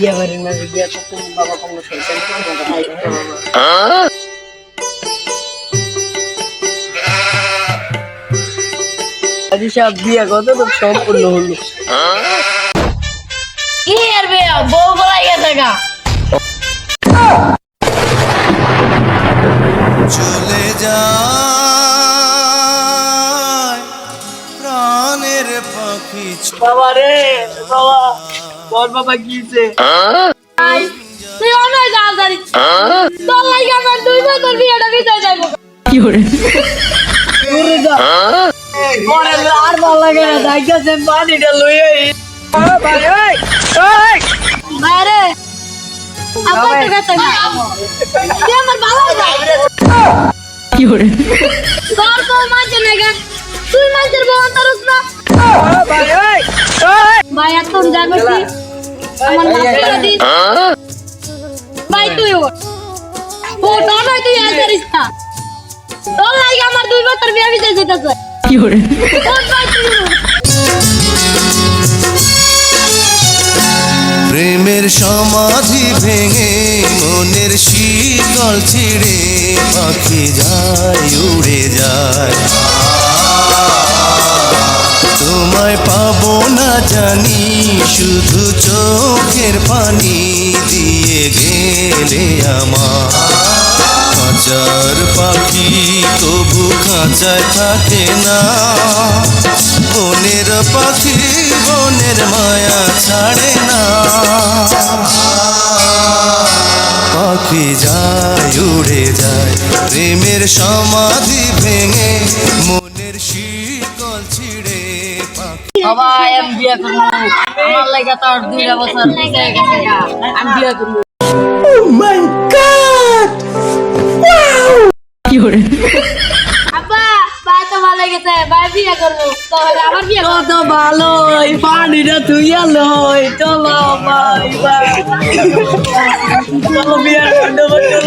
বিয়ে করেন না, বিয়ে তো তুমি বাবা কোনো টেনশন করবে না, তাই তো বাবা। আজি সাহেব বিয়ে কত তো সম্পূর্ণ হলো। কি আর বে বউ বলাই গেছে গা। চলে যায় প্রাণের পাখি বাবা রে বাবা, তোর বাবা গিয়েছে। তুই অনেক গাল জানিস তোর লাগে আমার 2 বছর বিয়েটা বিতে যাইবো। দূরে যা, পরে আর ভালো লাগে না, যাইতেছে পানিটা লইয়ে। ভাই ওই ওই বাইরে আমার তো গেছে না তুই আমার ভালো যাই কি করে তোর বউ মাঝে নেগা তুই মাঝের বউ আনতারস না। ভাই ওই ওই ভাই এত যা করছি আমার মাথা দিস ভাই তুই ও তোর ভাই তুই আর করিস না তোর লাগে আমার 2 বছর বিয়ে বিতে যেতেছে কি করে তোর ভাই তুই প্রেমের সমাধি ভেঙে মনের শীতল ছিঁড়ে পাখি যায় উড়ে যায়। তোমায় পাবো না জানি শুধু চোখের পানি দিয়ে গেলে আমার। খাঁচার পাখি তবু খাঁচায় থাকে না, বনের পাখি বনের মায়া ছাড়ে না। পাখি যায় উড়ে যায় প্রেমের সমাধি ভেঙে মনের শীতল ছিঁড়ে পাখি। বাবা আমি বিয়ে করবো, আমার লাগে তোর 2 বছর বিয়ে গেছে গা, আমি বিয়ে করবো। কি করে আব্বা ভাই তো ভালো গেছে ভাই বিয়ে করবো তাহলে আমার বিয়ে করবো। কত ভালো, এই পানিটা তুই আলো, চলো ভাই ভাই চলো বিয়ে করতে